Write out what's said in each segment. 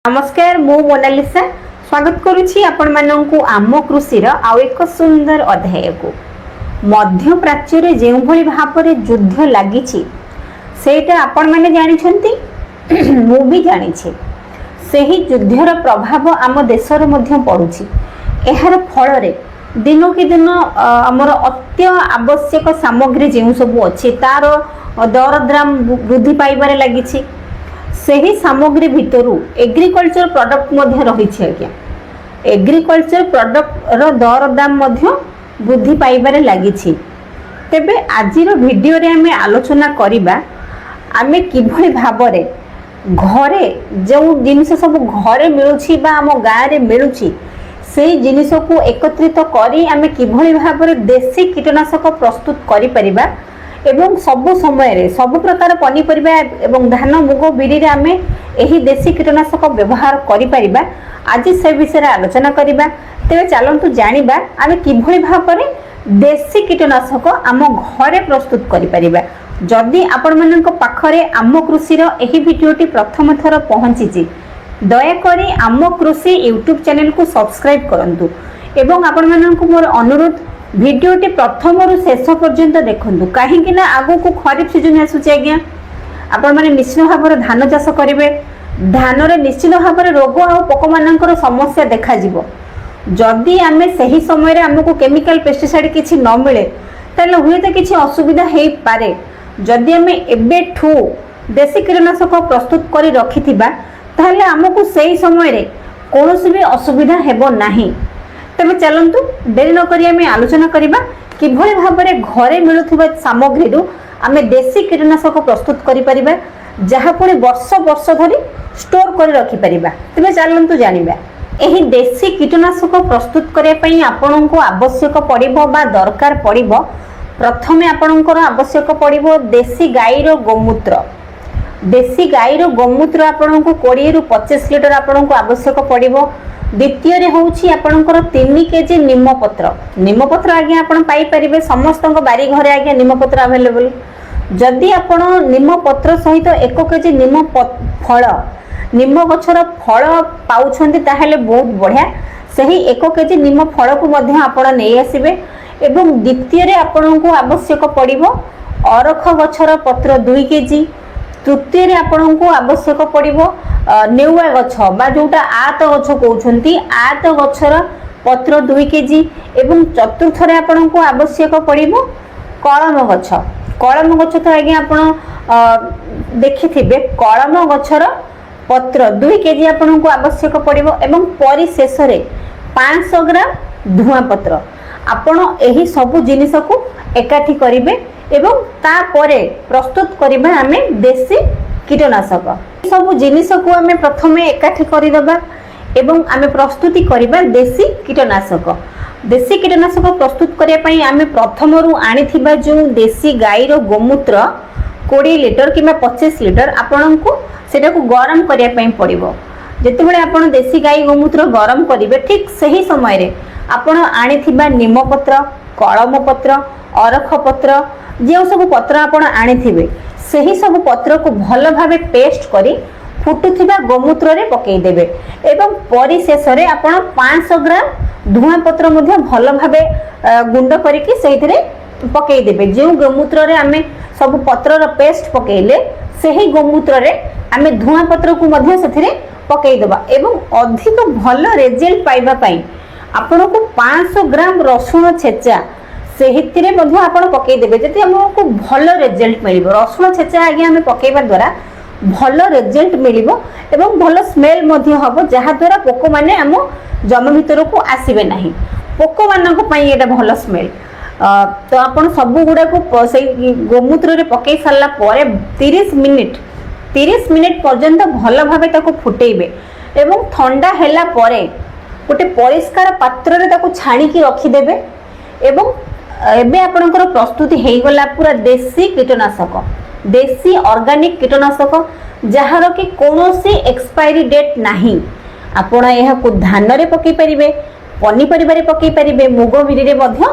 नमस्कार मु मोनालिसा स्वागत करुछि आपण माननकु आम कृषि आउ एक सुंदर अध्याय को मध्य प्राच्य रे जेउ भली भाबरे युद्ध लागिछि सेटा आपण माने जानि छंती मु भी जानि छि सेही युद्धर प्रभाव आम देशर मध्य पडुछि एहार फल रे दिन के दिन हमर अत्य आवश्यक सामग्री जेउ सब अछि तार दरद्राम वृद्धि पाइबारे लागिछि सेही सामग्री भितरु एग्रीकल्चर प्रोडक्ट मध्य रही आज्ञा एग्रीकल्चर प्रोडक्ट रो दर दाम मध्य वृद्धि पाइबारे लागिछि तेबे आजिर वीडियो रे हमें आलोचना करिबा आमे किभली भाबरे घरे जो जिनिस सब घरे मिलुछि बा हम गाँ रे मिलुछि सेही जिनिस को एकत्रित करी आमे किभली भाबरे देसी कीटनाशक प्रस्तुत करि परिबा एवं सबु समय रे सबु प्रकार पनीपरिबा एवं धान मुग बिरी रे आमे एही देसी कीटनाशक व्यवहार करि परिबा आज से विषय आलोचना करिबा तेबे चलंतु जानिबा आमे किभली भाबरे देसी कीटनाशक आम घरे प्रस्तुत करि परिबा जदि आपण मानक पाखरे आम कृषि रो एही वीडियोटी प्रथम थर पहुंचीची दया करी आम कृषि यूट्यूब चैनल को सब्सक्राइब करंतु एवं आपण मानक मोर अनुरोध वीडियोटी प्रथम रु शेष पर्यंत देखंतु कहीं ना आगो को खरीफ सीजन आसुचे आज्ञा आपण माने निश्चित भाव धान चाष करेंगे धान रे निश्चित भाव रोग आ पोक मानकर समस्या देखा जिवो जदि आमे सही समय रे हमको केमिकल पेस्टिसाइड किछि न मिले ताले हुए तो किछि असुविधा हेई पारे जदि आमे एबे ठू देसी कीटनाशक प्रस्तुत करी रखिथिबा ताले हमको सही समय रे कोनोसी भी असुविधा हेबो नाही तेज चलतु डेरी नक आलोचना करवा किभली भाव में घरे मिलुवा सामग्री आम देसी कीटनाशक प्रस्तुत करें जहाँ पुणी वर्ष वर्ष धरी स्टोर कर रखिपर तेज चलतु जाना यही देसी कीटनाशक प्रस्तुत करने आपण को आवश्यक पड़ो दरकार पड़ो प्रथमे आपणकर आवश्यक पड़ो देसी गाईर गोमूत्र देसी गाईर गोमूत्र आपण को 20 ରୁ 25 लिटर आपण को आवश्यक पड़ो द्वितीय रे होउछि आपणकर 3 केजी निमपत्र आज्ञा आपण पाई परिबे समस्त बारी घरे आज्ञा निमपत्र अवेलेबल जदि आपण निमपत्र सहित 1 केजी निम फल निम गछर फल पाउछंती ताहेले बहुत बढ़िया सही 1 केजी निम फल को मध्य आपण नै आसीबे एवं द्वितीय रे आपण को आवश्यक पड़िबो अरख गछर पत्र 2 केजी तृतीय रे आपण को आवश्यक पड़िबो नेउआ गछ बा जोटा आत गछ कहउछंती आत गछर पत्र 2 केजी एवं चतुर्थ रे आपण को आवश्यक पड़िबो कलम गछ तो आगे आपण देखिथिबे कलम गछर पत्र 2 केजी आपण को आवश्यक पड़िबो एवं परिशेष रे 500 ग्राम धुआं पत्र आपण एही सब जिनिस को एकाठी करिवे एवं तापरे प्रस्तुत करिबा हमें देसी कीटनाशक सब जिनिस को आमे प्रथमे एकाठी करिदबा एवं आमे प्रस्तुति करिबा देसी कीटनाशक प्रस्तुत करिया पई आमे प्रथम रु आनिथिबा जो देसी गाईर गोमूत्र 20 लिटर किबा 25 लिटर आपन को सेटा को गरम करिया पई पड़िबो जेते बेले आपन देसी गाई गोमूत्र गरम करिवे ठीक सही समय रे आपन आनिथिबा निमपत्र कलम पत्र अरख पत्र जो सब पत्र आपन आनिथिबे सही सब पत्र को भल भावे पेस्ट करी फुटुथिबा गोमूत्र रे पकई देबे एवं परिशेष रे आपण 500 ग्राम धुआं पत्र मध्ये भल भावे गुंड करिकि सेहितरे पकई देबे जो गोमूत्र रे आमे सब पत्र रो पेस्ट पकईले सही गोमूत्र रे आमे धुआं पत्र को मध्ये सेथिरे पकई देबा एवं अधिक भल रिजल्ट पाइबा पई आपण को 500 ग्राम रसुण छेचा सेहितिरे मध्ये आपण पकई देबे जति हमको भल रिजल्ट मिलिबो रसुण छेचा आगे हमें पकईबा द्वारा भल रिजल्ट मिलिबो एवं भल स्मेल मध्ये हबो जहा द्वारा पोको माने हम जम भीतर को आसीबे नाही पोको मानक पई एटा भल स्मेल तो आपण सब गुडा को सेई गोमूत्र रे पकई सारला परे 30 मिनिट पर्यंत भल भाबे ताको फुटेइबे एवं ठंडा हैला परे गोटे परिष्कार पात्र रे ताको छाणी की रखी देबे एवं एबे आपनकर प्रस्तुति हेई गला पूरा देसी कीटनाशक देसी ऑर्गेनिक कीटनाशक जहार कि कोनोसी एक्सपायरी डेट नाही आपण एहा को धान रे पकई परिबे पनीपरिबा रे पकई परिबे मुग बिरी रे मध्य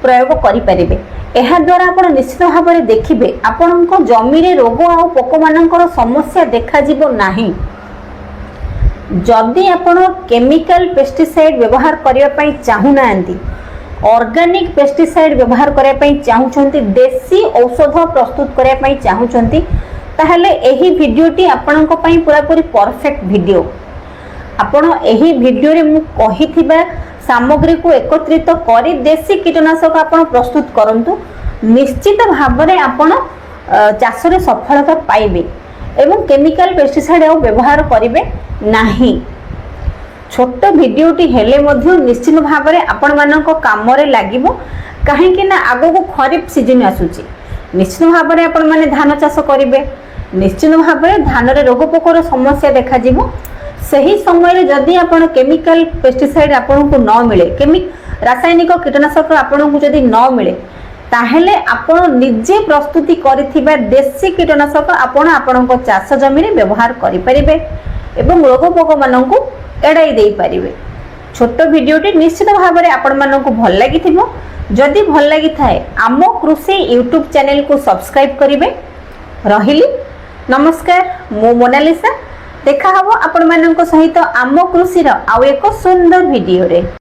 प्रयोग करि परिबे एहा द्वारा आपण निश्चित भाव रे देखिबे आपनक जमी रे रोग आ पोक मानकर समस्या देखा जिवो नाही जदि आपण केमिकल पेस्टिसाइड व्यवहार करने पई चाहूना ऑर्गेनिक पेस्टिसाइड व्यवहार करने पई चाहूचंती देसी औषध प्रस्तुत करने पई चाहूचंती ताहले एही वीडियोटी आपणक पई पूरा पूरी परफेक्ट वीडियो। आपण एही वीडियो रे मु कहिथिबा सामग्री को एकत्रित करी देसी कीटनाशक आपण प्रस्तुत करंतु निश्चित भाव में आपण चाष रे सफलता पाइबे एवं केमिकल पेस्टिसाइड आ व्यवहार करिवे नाही। छोट वीडियोटी हेले मध्य निश्चित भाव में आपण मानक काम रे लागिवो काहेकि ना आगो को खरीफ सीजन आसुची निश्चित भाव में आपण माने धान चाष करिवे निश्चित भाव में धान रे रोग पोकर समस्या देखा जिवो सही समय जदि आपण केमिकल पेस्टिसाइड आपण को न मिले रासायनिक कीटनाशक आपण को जदि न मिले ताहेले आपण निजे प्रस्तुति करिथिबा देसी कीटनाशक आपण आपणको चाष जमी रे व्यवहार करि परिबे एवं रोग पोक माननकु एडाई देई परिबे। छोट वीडियोटी निश्चित भाव में आपण माननकु भल लागिथिबो जदि भल लागि थाए आम कृषि यूट्यूब चैनल को सब्सक्राइब करिवे। रहिली नमस्कार मो मोनालिसा देखा हबो आपण माननको सहित आम कृषि रो आउ एको सुंदर वीडियो रे।